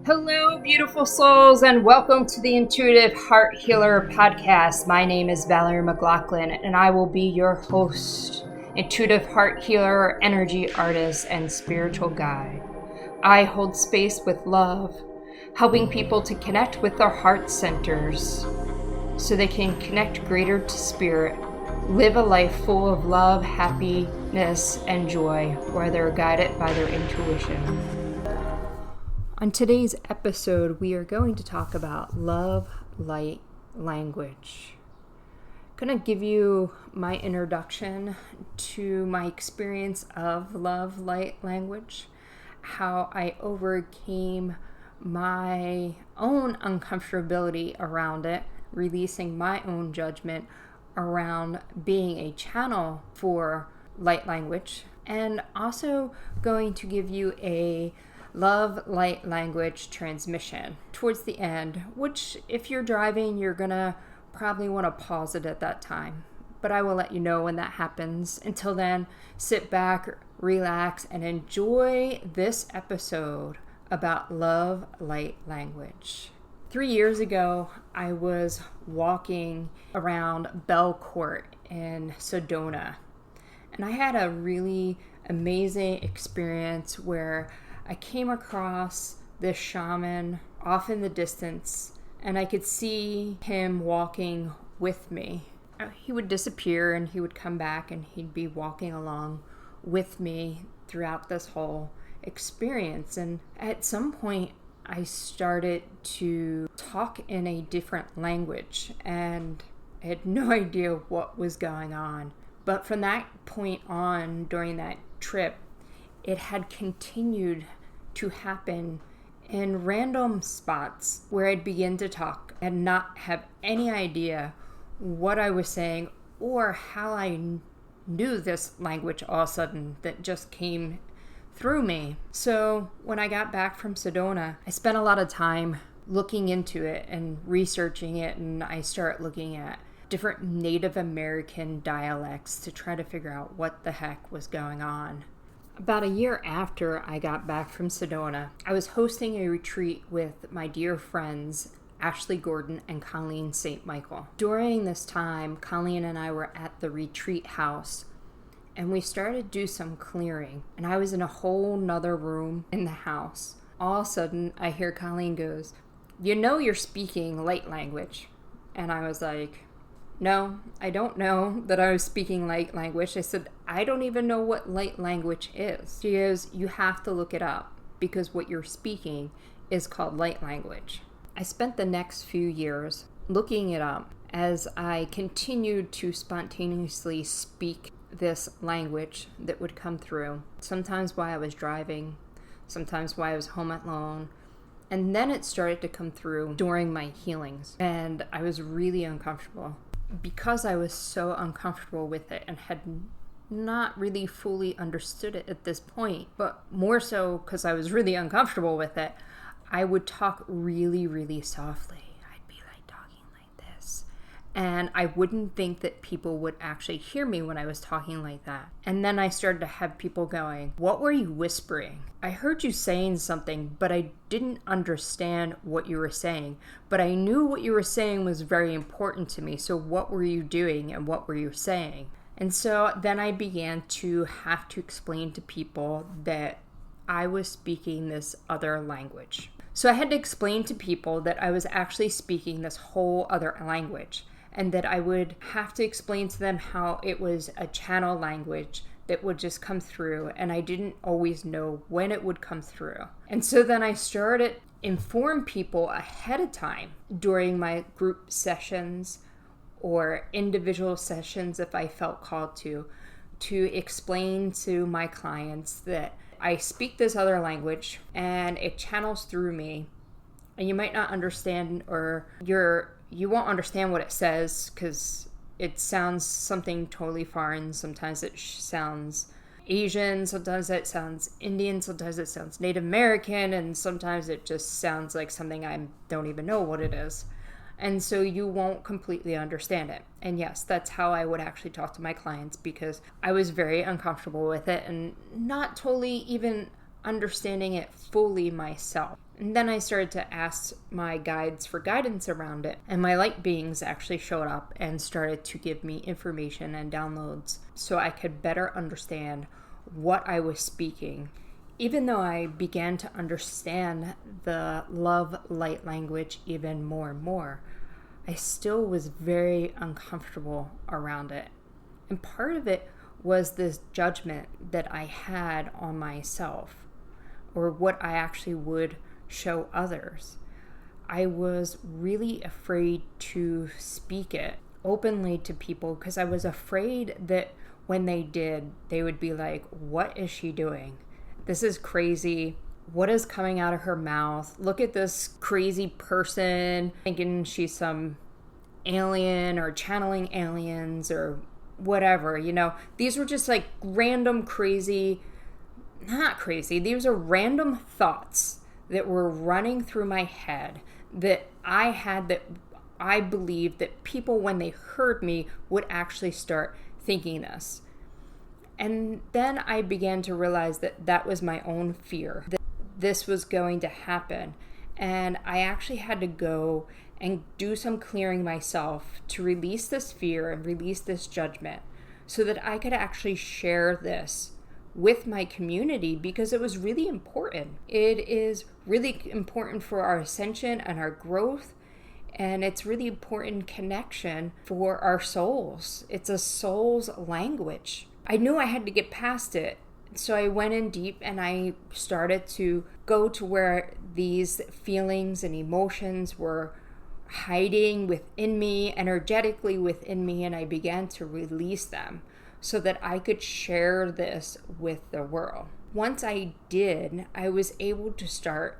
Hello, beautiful souls, and welcome to the Intuitive Heart Healer podcast. My name is Valerie McLaughlin, and I will be your host, intuitive heart healer, energy artist, and spiritual guide. I hold space with love, helping people to connect with their heart centers so they can connect greater to spirit, live a life full of love, happiness, and joy, where they're guided by their intuition. On today's episode, we are going to talk about Lovelight Language. I'm going to give you my introduction to my experience of Lovelight Language, how I overcame my own uncomfortability around it, releasing my own judgment around being a channel for light language, and also going to give you a Lovelight Language transmission towards the end, which if you're driving, you're gonna probably want to pause it at that time. But I will let you know when that happens. Until then, sit back, relax, and enjoy this episode about Lovelight Language. 3 years ago, I was walking around Bell Court in Sedona, and I had a really amazing experience where I came across this shaman off in the distance, and I could see him walking with me. He would disappear and he would come back, and he'd be walking along with me throughout this whole experience. And at some point, I started to talk in a different language, and I had no idea what was going on. But from that point on, during that trip, it had continued to happen in random spots where I'd begin to talk and not have any idea what I was saying or how I knew this language all of a sudden that just came through me. So when I got back from Sedona, I spent a lot of time looking into it and researching it, and I started looking at different Native American dialects to try to figure out what the heck was going on. About a year after I got back from Sedona, I was hosting a retreat with my dear friends Ashley Gordon and Colleen St. Michael. During this time, Colleen and I were at the retreat house, and we started to do some clearing, and I was in a whole nother room in the house. All of a sudden, I hear Colleen goes, "You know you're speaking light language." And I was like, "No, I don't know that I was speaking light language." I said, "I don't even know what light language is." She goes, "You have to look it up because what you're speaking is called light language." I spent the next few years looking it up as I continued to spontaneously speak this language that would come through, sometimes while I was driving, sometimes while I was home alone. And then it started to come through during my healings, and I was really uncomfortable. Because I was so uncomfortable with it and had not really fully understood it at this point, but more so because I was really uncomfortable with it, I would talk really, really softly. I'd be like talking like this. And I wouldn't think that people would actually hear me when I was talking like that. And then I started to have people going, "What were you whispering? I heard you saying something, but I didn't understand what you were saying. But I knew what you were saying was very important to me. So what were you doing and what were you saying?" And so then I began to have to explain to people that I was speaking this other language. So I had to explain to people that I was actually speaking this whole other language, and that I would have to explain to them how it was a channel language that would just come through, and I didn't always know when it would come through. And so then I started inform people ahead of time during my group sessions or individual sessions if I felt called to explain to my clients that I speak this other language and it channels through me, and you might not understand, or you won't understand what it says because it sounds something totally foreign. Sometimes it sounds Asian, sometimes it sounds Indian, sometimes it sounds Native American, and sometimes it just sounds like something I don't even know what it is. And so you won't completely understand it. And yes, that's how I would actually talk to my clients, because I was very uncomfortable with it and not totally even understanding it fully myself. And then I started to ask my guides for guidance around it. And my light beings actually showed up and started to give me information and downloads so I could better understand what I was speaking. Even though I began to understand the love light language even more and more, I still was very uncomfortable around it. And part of it was this judgment that I had on myself, or what I actually would show others. I was really afraid to speak it openly to people because I was afraid that when they did, they would be like, "What is she doing? This is crazy. What is coming out of her mouth? Look at this crazy person thinking she's some alien or channeling aliens or whatever." These were just like random not crazy. These are random thoughts that were running through my head that I had, that I believed that people, when they heard me, would actually start thinking this. And then I began to realize that that was my own fear, that this was going to happen. And I actually had to go and do some clearing myself to release this fear and release this judgment so that I could actually share this with my community, because it was really important. It is really important for our ascension and our growth. And it's really important connection for our souls. It's a soul's language. I knew I had to get past it. So I went in deep and I started to go to where these feelings and emotions were hiding within me, energetically within me, and I began to release them so that I could share this with the world. Once I did, I was able to start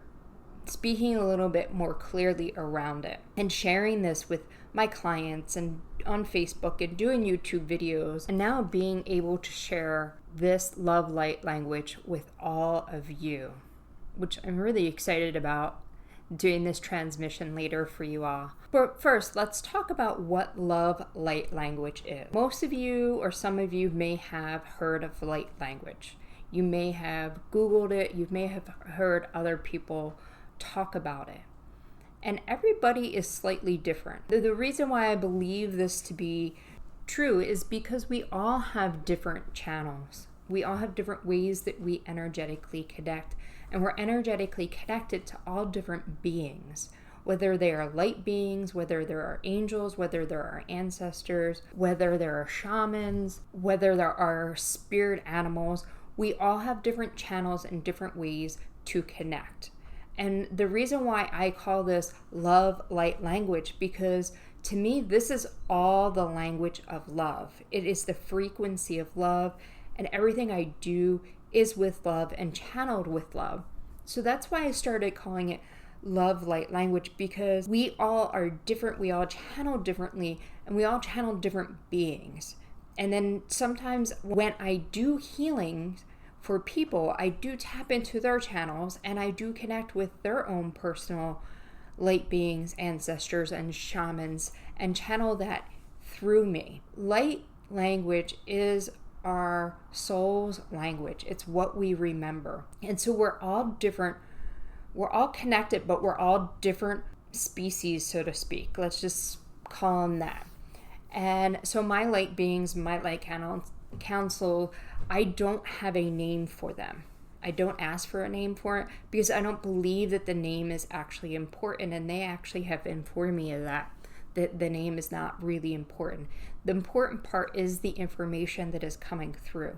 speaking a little bit more clearly around it and sharing this with my clients and on Facebook and doing YouTube videos, and now being able to share this love light language with all of you, which I'm really excited about doing this transmission later for you all. But first, let's talk about what love light language is. Most of you, or some of you, may have heard of light language. You may have Googled it, you may have heard other people talk about it. And everybody is slightly different. The reason why I believe this to be true is because we all have different channels. We all have different ways that we energetically connect, and we're energetically connected to all different beings, whether they are light beings, whether there are angels, whether there are ancestors, whether there are shamans, whether there are spirit animals. We all have different channels and different ways to connect. And the reason why I call this love light language, because to me, this is all the language of love. It is the frequency of love, and everything I do is with love and channeled with love. So that's why I started calling it love light language, because we all are different, we all channel differently, and we all channel different beings. And then sometimes when I do healings for people, I do tap into their channels and I do connect with their own personal light beings, ancestors, and shamans, and channel that through me. Light language is our soul's language. It's what we remember. And so we're all different. We're all connected, but we're all different species, so to speak. Let's just call them that. And so my light beings, my light council, I don't have a name for them. I don't ask for a name for it because I don't believe that the name is actually important, and they actually have informed me of that the name is not really important. The important part is the information that is coming through.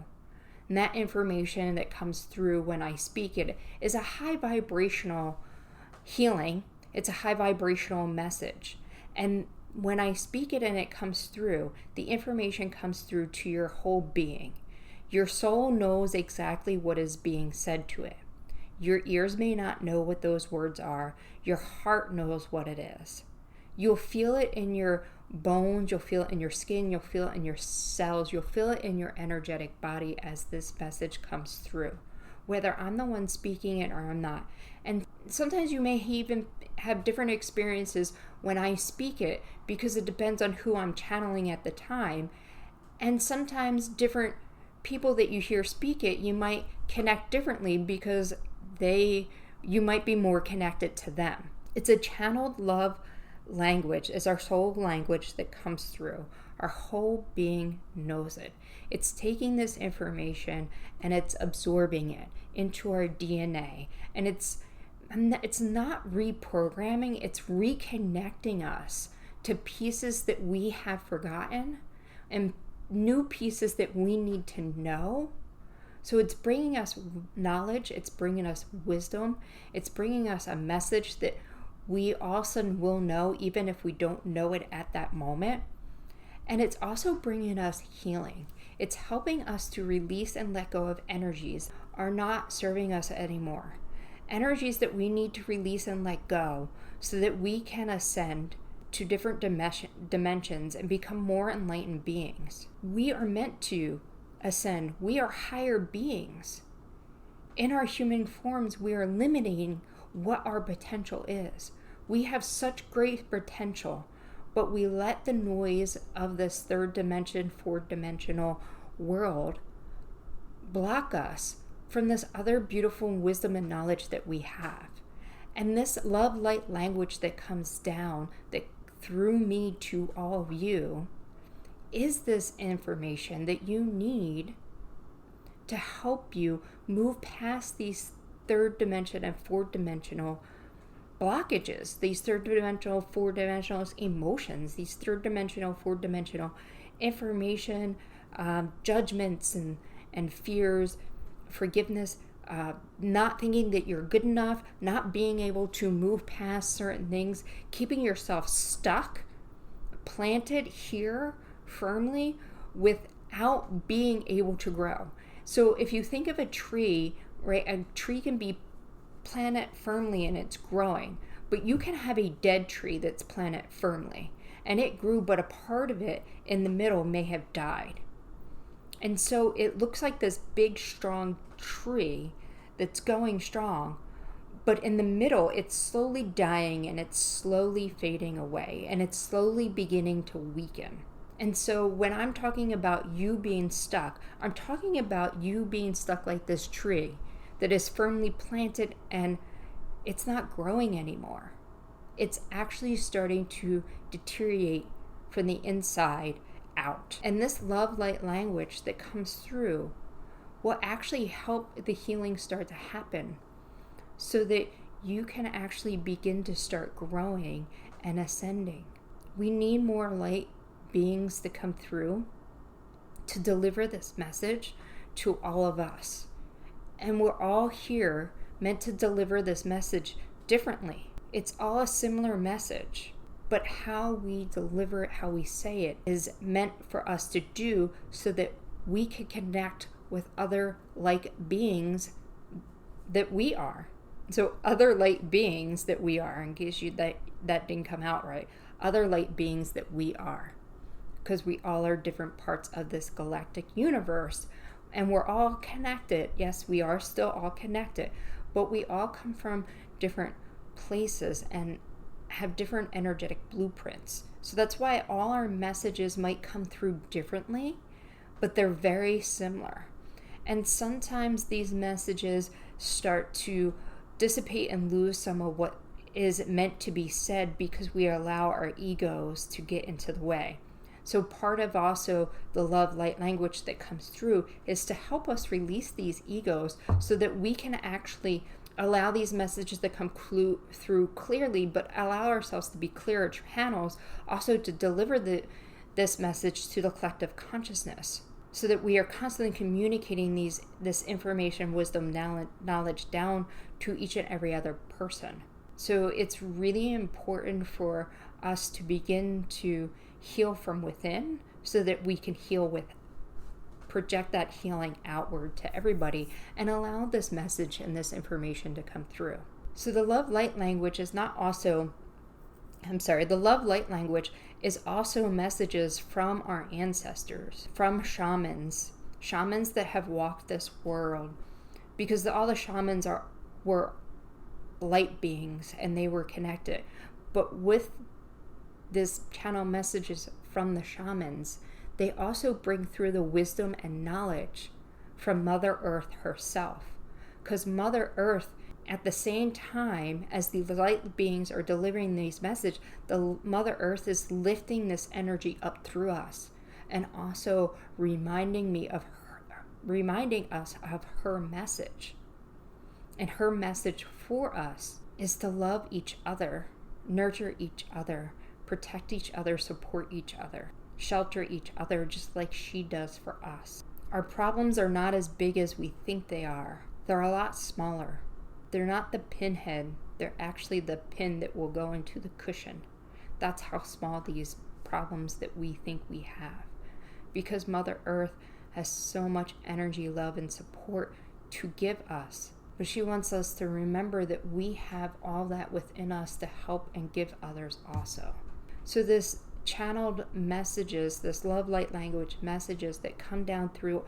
And that information that comes through when I speak it is a high vibrational healing. It's a high vibrational message. And when I speak it and it comes through, the information comes through to your whole being. Your soul knows exactly what is being said to it. Your ears may not know what those words are. Your heart knows what it is. You'll feel it in your bones, you'll feel it in your skin, you'll feel it in your cells, you'll feel it in your energetic body as this message comes through, whether I'm the one speaking it or I'm not. And sometimes you may even have different experiences when I speak it, because it depends on who I'm channeling at the time. And sometimes different people that you hear speak it, you might connect differently because you might be more connected to them. It's a channeled love language. It's our soul language that comes through. Our whole being knows it. It's taking this information and it's absorbing it into our DNA. And it's not reprogramming, it's reconnecting us to pieces that we have forgotten and new pieces that we need to know. So it's bringing us knowledge, it's bringing us wisdom, it's bringing us a message that we all of a sudden will know even if we don't know it at that moment. And it's also bringing us healing. It's helping us to release and let go of energies that are not serving us anymore. Energies that we need to release and let go so that we can ascend to different dimensions and become more enlightened beings. We are meant to ascend. We are higher beings. In our human forms, we are limiting what our potential is. We have such great potential, but we let the noise of this third dimension, fourth dimensional world block us from this other beautiful wisdom and knowledge that we have. And this love light language that comes down, that through me to all of you, is this information that you need to help you move past these third dimension and fourth dimensional blockages, these third dimensional, fourth dimensional emotions, these third dimensional, fourth dimensional information, judgments and fears, forgiveness, not thinking that you're good enough, not being able to move past certain things, keeping yourself stuck, planted here firmly without being able to grow. So if you think of a tree, right, a tree can be planted firmly and it's growing, but you can have a dead tree that's planted firmly and it grew, but a part of it in the middle may have died. And so it looks like this big, strong tree that's going strong, but in the middle, it's slowly dying and it's slowly fading away and it's slowly beginning to weaken. And so when I'm talking about you being stuck, I'm talking about you being stuck like this tree that is firmly planted and it's not growing anymore. It's actually starting to deteriorate from the inside out. And this love light language that comes through will actually help the healing start to happen so that you can actually begin to start growing and ascending. We need more light beings to come through to deliver this message to all of us. And we're all here meant to deliver this message differently. It's all a similar message, but how we deliver it, how we say it, is meant for us to do so that we can connect with other like beings that we are. So other light beings that we are, in case that didn't come out right, other light beings that we are. Because we all are different parts of this galactic universe and we're all connected. Yes, we are still all connected, but we all come from different places and have different energetic blueprints. So that's why all our messages might come through differently, but they're very similar. And sometimes these messages start to dissipate and lose some of what is meant to be said because we allow our egos to get into the way. So part of also the love light language that comes through is to help us release these egos so that we can actually allow these messages to come through clearly, but allow ourselves to be clearer channels also to deliver this message to the collective consciousness so that we are constantly communicating this information, wisdom, knowledge down to each and every other person. So it's really important for us to begin to heal from within so that we can project that healing outward to everybody and allow this message and this information to come through. So the love light language is the love light language is also messages from our ancestors, from shamans that have walked this world, because all the shamans were light beings and they were connected. But with this channel messages from the shamans, they also bring through the wisdom and knowledge from Mother Earth herself. Because Mother Earth, at the same time as the light beings are delivering these messages, the Mother Earth is lifting this energy up through us and also reminding us of her message. And her message for us is to love each other, nurture each other, protect each other, support each other, shelter each other, just like she does for us. Our problems are not as big as we think they are. They're a lot smaller. They're not the pinhead. They're actually the pin that will go into the cushion. That's how small these problems that we think we have. Because Mother Earth has so much energy, love, and support to give us. But she wants us to remember that we have all that within us to help and give others also. So this channeled messages, this love light language messages that come down through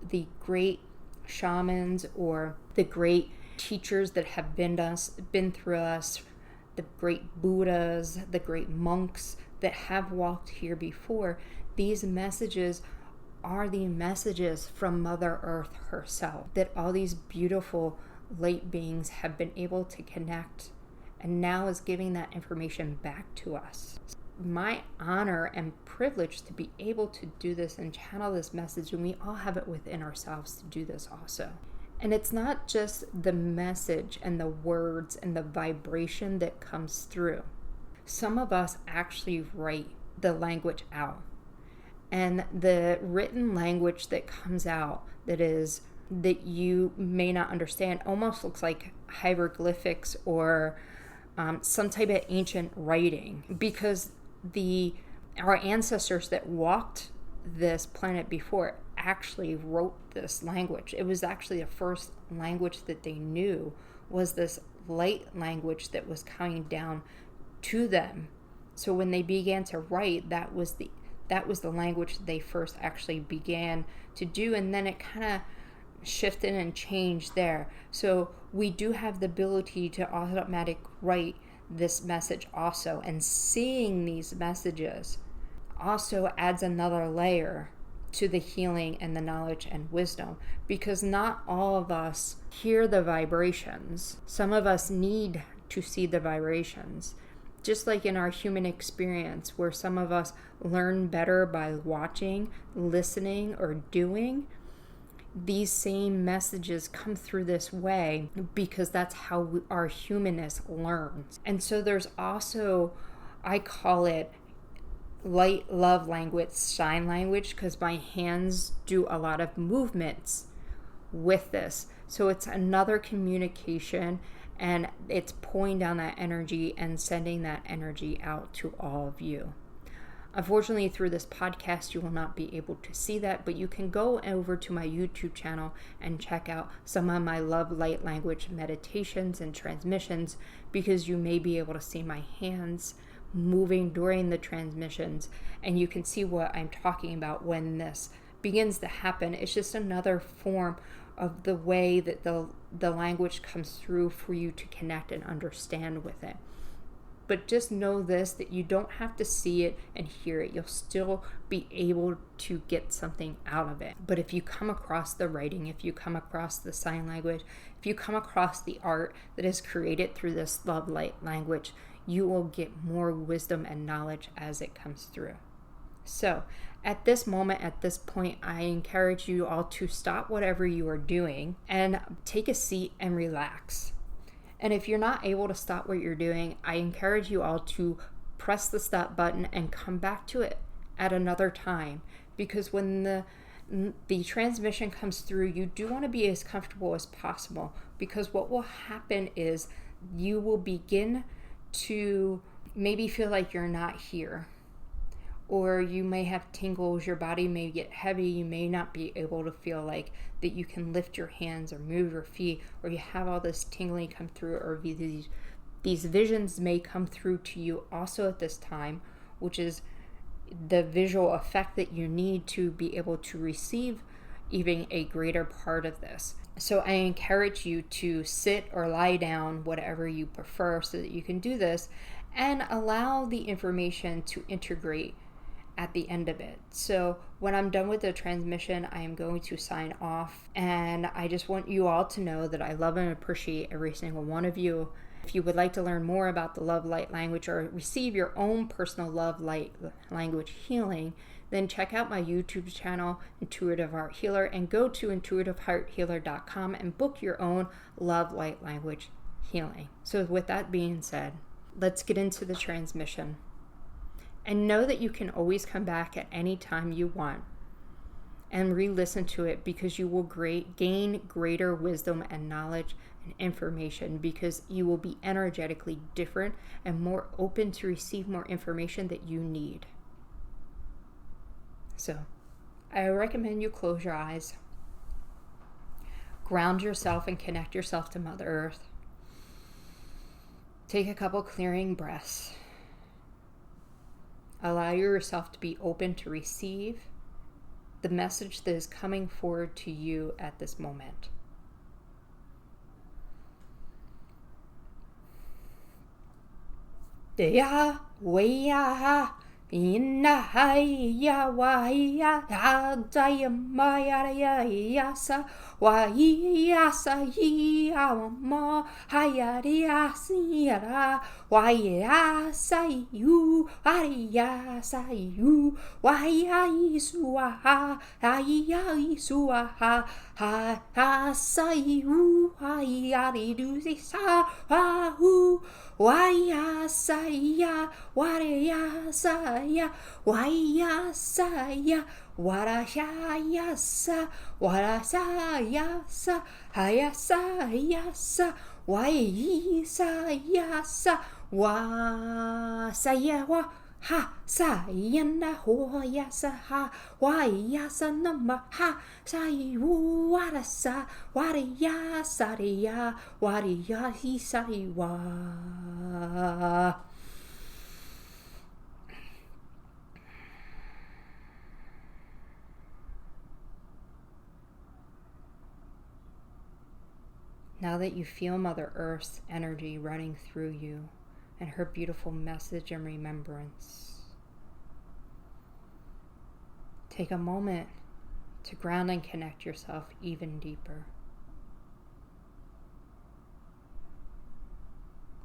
the great shamans or the great teachers that have been through us, the great Buddhas, the great monks that have walked here before, these messages are the messages from Mother Earth herself, that all these beautiful light beings have been able to connect and now is giving that information back to us. My honor and privilege to be able to do this and channel this message, and we all have it within ourselves to do this also. And it's not just the message and the words and the vibration that comes through. Some of us actually write the language out. And the written language that comes out that you may not understand almost looks like hieroglyphics or some type of ancient writing, because our ancestors that walked this planet before actually wrote this language. It was actually the first language that they knew, was this light language that was coming down to them. So when they began to write, that was the language they first actually began to do, and then it kind of shifted and changed there. So we do have the ability to automatic write this message also, and seeing these messages also adds another layer to the healing and the knowledge and wisdom, because not all of us hear the vibrations. Some of us need to see the vibrations. Just like in our human experience, where some of us learn better by watching, listening, or doing, these same messages come through this way because that's how our humanness learns. And so there's also, I call it light love language, shine language, because my hands do a lot of movements with this. So it's another communication, and it's pulling down that energy and sending that energy out to all of you. Unfortunately, through this podcast, you will not be able to see that, but you can go over to my YouTube channel and check out some of my love light language meditations and transmissions, because you may be able to see my hands moving during the transmissions, and you can see what I'm talking about when this begins to happen. It's just another form of the way that the language comes through for you to connect and understand with it. But just know this, that you don't have to see it and hear it. You'll still be able to get something out of it. But if you come across the writing, if you come across the sign language, if you come across the art that is created through this love light language, you will get more wisdom and knowledge as it comes through. So at this moment, at this point, I encourage you all to stop whatever you are doing and take a seat and relax. And if you're not able to stop what you're doing, I encourage you all to press the stop button and come back to it at another time. Because when the transmission comes through, you do want to be as comfortable as possible. Because what will happen is you will begin to maybe feel like you're not here. Or you may have tingles, your body may get heavy, you may not be able to feel like that you can lift your hands or move your feet, or you have all this tingling come through, or these visions may come through to you also at this time, which is the visual effect that you need to be able to receive even a greater part of this. So I encourage you to sit or lie down, whatever you prefer, so that you can do this and allow the information to integrate at the end of it. So when I'm done with the transmission, I am going to sign off. And I just want you all to know that I love and appreciate every single one of you. If you would like to learn more about the Lovelight Language or receive your own personal Lovelight Language healing, then check out my YouTube channel, Intuitive Heart Healer, and go to intuitivehearthealer.com and book your own Lovelight Language healing. So with that being said, let's get into the transmission. And know that you can always come back at any time you want and re-listen to it, because you will gain greater wisdom and knowledge and information, because you will be energetically different and more open to receive more information that you need. So I recommend you close your eyes, ground yourself and connect yourself to Mother Earth. Take a couple clearing breaths. Allow yourself to be open to receive the message that is coming forward to you at this moment. Deya, weya, inna haya, waya, daya, maya, yasa, wayasa, yama, hayariya, siyara, wayasa, you, ariyasa, you, wayisuaha, ayisuaha, ha, sayu, ayaridusa, wahu, wayasaya, wareyasaya, wayasaya, warashayasa, warasayasa, hayasayasa, wayisayasa, wasayawa, ha, sayana, hoyasa, ha, wayasa, nama, ha, sayu, warasa, wariyasariya, wariyasariwa. Now that you feel Mother Earth's energy running through you and her beautiful message and remembrance, take a moment to ground and connect yourself even deeper.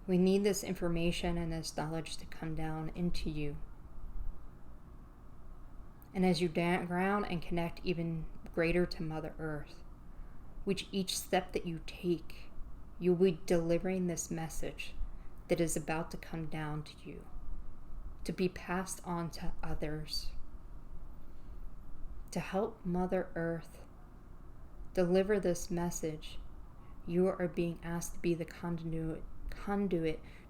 We need this information and this knowledge to come down into you. And as you ground and connect even greater to Mother Earth, which each step that you take, you'll be delivering this message that is about to come down to you, to be passed on to others, to help Mother Earth deliver this message. You are being asked to be the conduit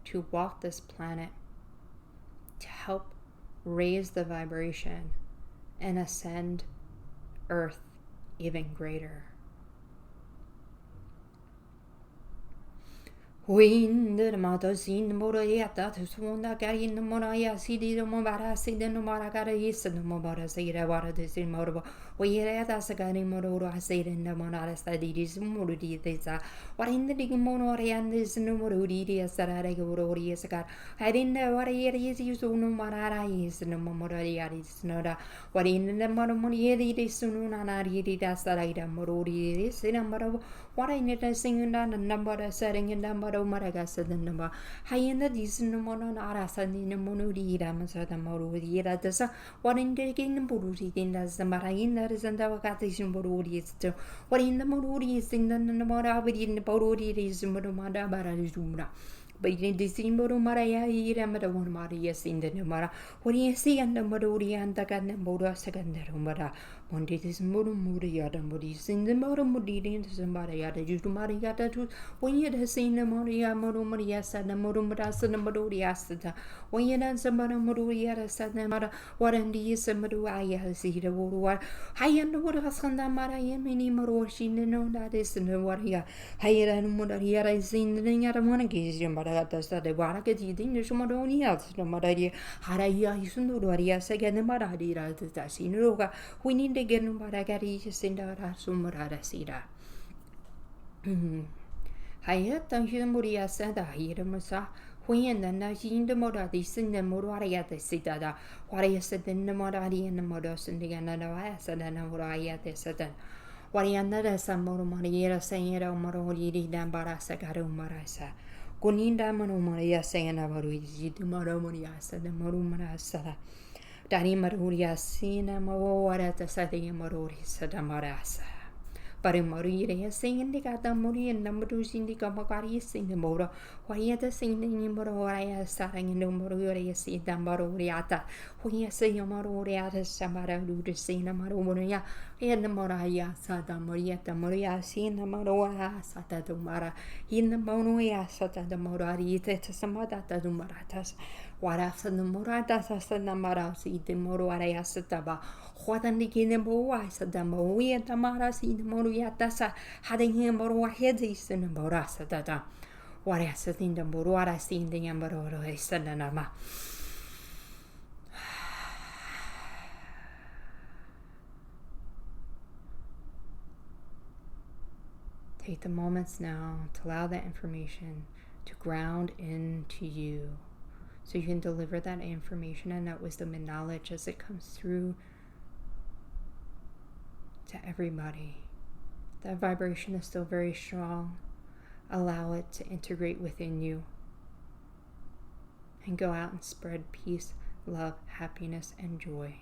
to walk this planet, to help raise the vibration and ascend Earth even greater. Wind the motos in the Moriata to Swanda Garin the Moraya City the Mobara Sida no Maragara is no Mobara Sida water this in Morbo. We had as a Gari Moro I said in the Monara studies Morudi this what in the Digimori and this no Morudi as that I go is a car. I didn't know what it is you so no Marara is no Momoria is no what in the Moromori is soon and I did as that I am Morudi is in a Moro. What I need to sing down a number setting in number of Maragasa the number. High in the decent mono arasa in the monodi damas the morudi that is what in the king Burudi in as the Marain that is and our cathism Burudi is to what in the morudi is in the Namora within the Burudi is Murumada Barazumra. But in the Simburu Maraya, Ramada one Maria in the Namara, what do you see and the Maruri and the Ganamura secondary Mara? Monday is Mururia, the Muris in the Murumudi into the Maria, the Jutumariata to when you had seen the Moria, Murumaria said the Murumras and the Mururia said, when you dance the Mururia said the Mara, what in the Samaruaya see the war. I and what has on the Maria mini Moroshi, no, that is the Waria. Higher and Muria is in the Yaramanagizium. The Warakat eating the Sumadoni else, no Maradia, Haraya Sunuria, second the Maradira, the Sinoga, we need to get Maragari, Sindara, Sumarada Sida. Hayatan Himuria said, Hiramusa, when the Najin the Moda, the Sin the Moraria, the Sitada, what I said in the Modari and the Modos and the Ganada, said and Moria, the Satan. What I another some Moria saying, Morori, Dambara, Sagaru Marasa. Guninda Monomoria saying about Moromoria, said the Morumara Sada. Dani Maruria, Sina Moara, the Sadi Morori, said Marasa. Para morire sing the gata mori and number two in the Kamakari sing the moro, why yet the sing the Mororia starting in the Mororia see the Mororiata, when you say your Mororiata Samara do the sing the Mororia, and the Moraya Sata Moriata Moria sing the Moroa Sata Dumara, in the Monoia Sata the Morari, Samata the Maratas, what after the Moratas as the Namaras eat the Mororia Sataba. What an the Boa said the Moia Tamaras in the Moriatasa, having him or heads in the Borasa data. What I said in the Borara seen the Ambaro, said the Nama. Take the moments now to allow that information to ground into you so you can deliver that information and that wisdom and knowledge as it comes through to everybody. That vibration is still very strong. Allow it to integrate within you and go out and spread peace, love, happiness, and joy.